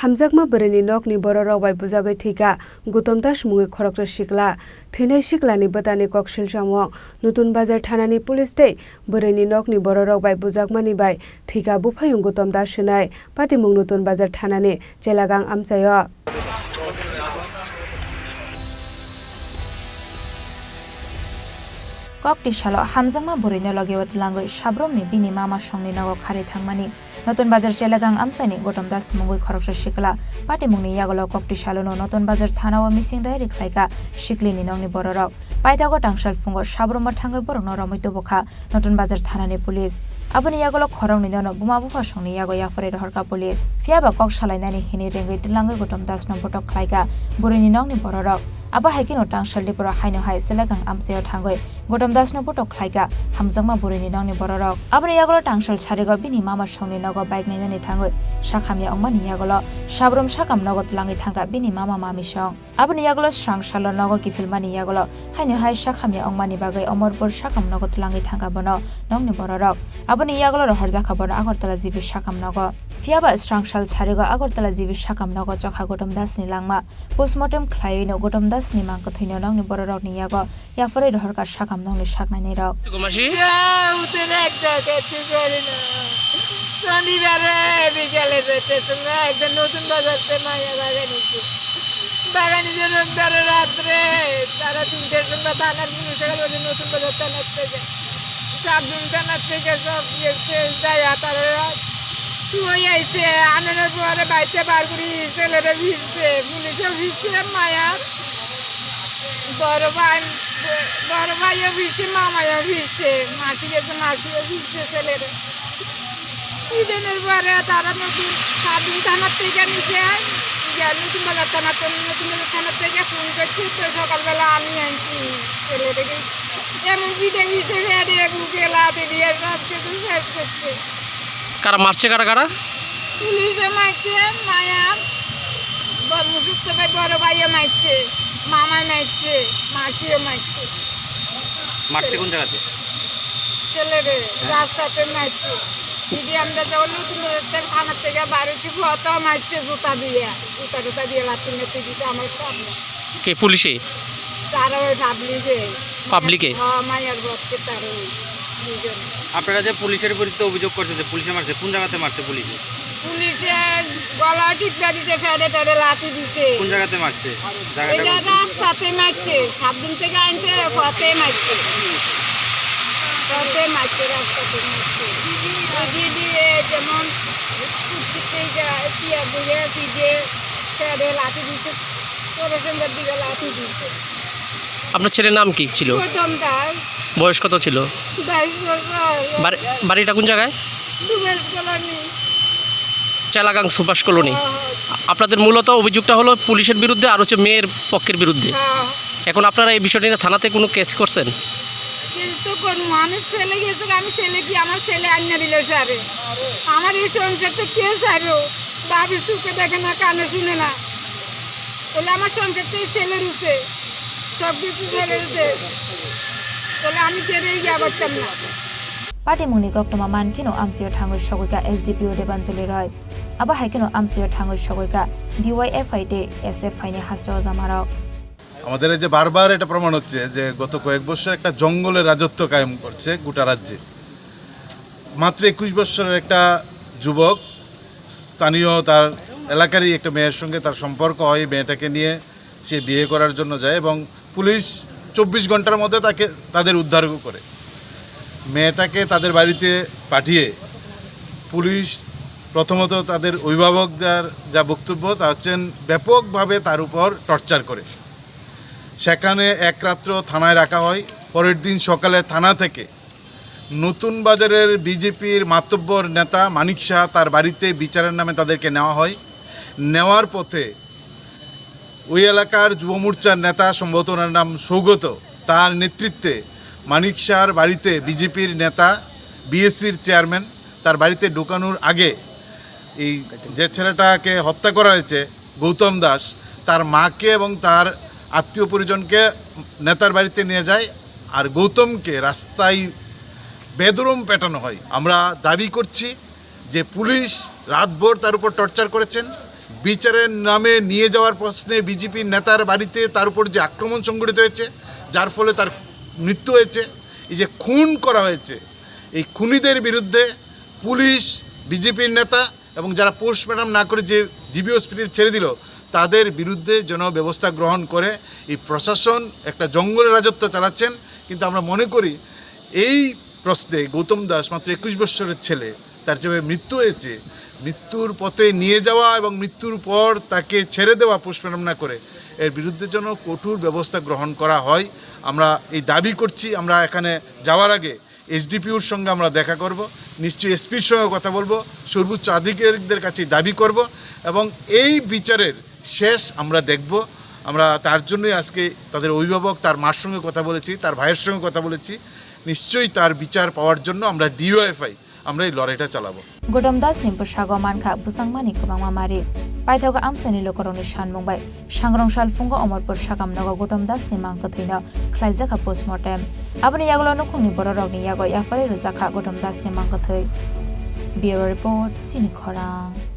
Hamjakma Bwrwini Nokni Bororok bai BujagwiThowikha Goutam Mungwi Khoroksa Sikla Thynai Siklani Botani Kokshil Samong Nutun Bazar Thanani Police tei Bwrwini Nokni Bororok bai Bujakmani bai Thika bufayung Goutam Swnai Patimung Nutun Bazar Thanani Chelagang Amchaio Kokti shalo Hamjakma Bwrwini logewat langoi sabromni bini mama songni nago khari thangmani Notun Bazar Chelagang Amchaini Goutam Mungwi Khoroksa Sikla Patimungni yagolo Kokti shalo no Notun Bazar Thanao mising dairi khlaika Siklini nongni bororok Paitago tangsal fungo sabromba thangoi borokno romoito bokha Notun Bazar Thanani Police Aboni yagolo Khorang ni dono buma bufa songni yago yafore rohorka Police Fiaba kok salainani hini rengoi tilangoi Goutam no botok khlaika Bwrwini nongni bororok Aba haikino tangsal Tripura haino hai Chelagang Amchaio thangoi Goutam no botok khlaika Hamjakma Bwrwini nongni bororok Aboni yagolo tangsal sarego bini mama songni nago bike nainani thangoi sakhamya ongmani yagolo sabrom sakam nago tlangi thangka bini mama mami song Aboni yagolo srang salo nago kifilmani yagolo haino hai sakhamya ongmani bagai omorpur sakam nago tlangi thangka bono nongni bororok Aboni yagolo roharjaka bono Agartala jibi sakam nago Fiaba srang sal sarego Agartala jibi sakam nago chokha Goutam ni langma postmortem khlaioino Goutam ni mangko thino nongni bororok ni yago yafore roharka sakam nongni saknani rok শনিবারে বিকেলে যেতে তোমরা একজন নতুন বাজারতে মায়া বাগানিছে বাগানিছে রোববারে রাত্রে তারা 3টের সময় থানার পুলিশে গেল নতুন বাজার থানার থেকে সাবজুন থানার থেকে সব গেছে যায় তারা শুয়ে আইছে আনানোর পরে বাইতে বার করি ছেলেরা ভিজছে পুলিশে ভিজছে মায়া বড় ভাইও ভিজছে মামাও ভিজছে মাসি গেছে মাসিও ভিজছে ছেলেরা দিনের পরে তারা নতুন সাবজুন থানার থেকে নিচে নতুন বাজার নতুন বাজার থানার থেকে ফোন করছি তো সকালবেলা আমি আনছি ছেলেটাকে এমন পিঠে পিঠে ফেটে বুকে লাতে দিয়ে সব কিছু শেষ করছে কারা মারছে কারা পুলিশে মারছে মায়া মুসুক্ত ভাই বড় ভাইও মারছে মামাই মারছে মাসিও মারছে কোন জায়গাতে ছেলেরে রাস্তাতে মারছে দিদি আমরা যখন নতুন থানার থেকে বাড়িতে ফটো মারছে জুতা দিয়ে লাঠি মেতে দিতে আমার সামনে কে পুলিশে তারা ওই পাবলিকে মায়ের বসকে তারা ওই দুজন আপনারা যে পুলিশের বিরুদ্ধে অভিযোগ করছেন যে পুলিশে মারছে কোন জায়গাতে মারছে পুলিশে গলা টিপা দিতে ফেটে লাঠি দিতে কোন জায়গাতে মারছে এটা রাস্তাতে মারছে 7 দিন থেকে আনছে ফতে মারছে রাস্তাতে মারছে দিদি যেমন লাঠি দিচ্ছে পড়াশোনার দিকে লাঠি দিচ্ছে আপনার ছেলের নাম কি ছিল বয়স কত ছিল 22 বছর বাড়িটা কোন জায়গায় চেলাগাং সুভাষ কলোনি আপনাদের মূলত অভিযোগটা হলো পুলিশের বিরুদ্ধে আর হচ্ছে মেয়ের পক্ষের বিরুদ্ধে এখন আপনারা এই বিষয়টি নিয়ে থানাতে কোনো কেস করছেন আমি ছেলে গেছে আমি ছেলে কি আমার ছেলে আন্না দিল সারে আমার এই সংসারটা কে সারো বাবি সুখে দেখে না কানে শুনে না বলে আমার সংসারটা ছেলে রুছে সব কিছু ছেলে রুছে বলে আমি ছেড়েই গিয়ে পারতাম না Patimungni Goutam mankino Amchaio thangoi Sogoika SDPO debanjoli roy aba haikino Amchaio thangoi Sogoika DYFI de SFI ni hasra jamarok আমাদের এই যে বারবার এটা প্রমাণ হচ্ছে যে গত কয়েক বছর একটা জঙ্গলের রাজত্ব কায়েম করছে গোটা রাজ্যে মাত্র 21 বছরের একটা যুবক স্থানীয় তার এলাকারই একটা মেয়ের সঙ্গে তার সম্পর্ক হয় মেয়েটাকে নিয়ে সে বিয়ে করার জন্য যায় এবং পুলিশ 24 ঘন্টার মধ্যে তাদের উদ্ধার করে মেয়েটাকে তাদের বাড়িতে পাঠিয়ে পুলিশ প্রথমত তাদের অভিভাবকদের যা বক্তব্য তা হচ্ছেন ব্যাপকভাবে তার উপর টর্চার করে সেখানে এক রাত্র থানায় রাখা হয় পরের দিন সকালে থানা থেকে নতুন বাজারের বিজেপির মাতব্বর নেতা মানিক শাহ তার বাড়িতে বিচারের নামে তাদেরকে নেওয়া হয় নেওয়ার পথে ওই এলাকার যুব মোর্চার নেতা সম্ভবত ওনার নাম সৌগত তার নেতৃত্বে মানিক শাহর বাড়িতে বিজেপির নেতা বিএসসির চেয়ারম্যান তার বাড়িতে ঢোকানোর আগে এই যে ছেলেটাকে হত্যা করা হয়েছে গৌতম দাস তার মাকে এবং তার আত্মীয় পরিজনকে নেতার বাড়িতে নিয়ে যায় আর গৌতমকে রাস্তায় বেদরম পেটানো হয় আমরা দাবি করছি যে পুলিশ রাতভর তার উপর টর্চার করেছেন বিচারের নামে নিয়ে যাওয়ার প্রশ্নে বিজেপির নেতার বাড়িতে তার উপর যে আক্রমণ সংঘটিত হয়েছে, যার ফলে তার মৃত্যু হয়েছে, এই যে খুন করা হয়েছে, এই খুনিদের বিরুদ্ধে পুলিশ, বিজেপির নেতা এবং যারা পোস্টমর্টম না করে যে জিবি হসপিটাল ছেড়ে দিল, তাদের বিরুদ্ধে যেন ব্যবস্থা গ্রহণ করে। এই প্রশাসন একটা জঙ্গলের রাজত্ব চালাচ্ছেন। কিন্তু আমরা মনে করি এই প্রশ্নে গৌতম দাস মাত্র 21 বছরের ছেলে, তার যেভাবে মৃত্যু হয়েছে, মৃত্যুর পথে নিয়ে যাওয়া এবং মৃত্যুর পর তাকে ছেড়ে দেওয়া পোস্টমর্টম না করে, এর বিরুদ্ধে যেন কঠোর ব্যবস্থা গ্রহণ করা হয়। আমরা এই দাবি করছি। আমরা এখানে যাওয়ার আগে এসডিপিওর সঙ্গে আমরা দেখা করব, নিশ্চয়ই এসপির সঙ্গে কথা বলবো, সর্বোচ্চ আধিকারিকদের কাছে দাবি করব এবং এই বিচারের শেষ আমরা দেখব। আমরা তার জন্যই আজকে তাদের অভিভাবক, তার মার সঙ্গে কথা বলেছি, তার ভাইয়ের সঙ্গে কথা বলেছি। নিশ্চয়ই তার বিচার পাওয়ার জন্য আমরা ডিওএফআই আমরা এই লড়াইটা চালাবো। গৌতম দাস নি বসাগো মানখা বুসাংমানি কবাংমা মারি পাইথাওগা আমসানি লোকরংনি সানমুংবাই सांग्रंसाल फुंगो अमरपुर सागामनगो गौतम दास नि मांग कथैनो खलाइजाखा पोस्टमर्टेम आबनि यागलो नखुंनि बररकनि यागो याफारि रजाखा गौतम दास नि मांग कथै ब्यूरो रिपोर्ट चिनी खरां।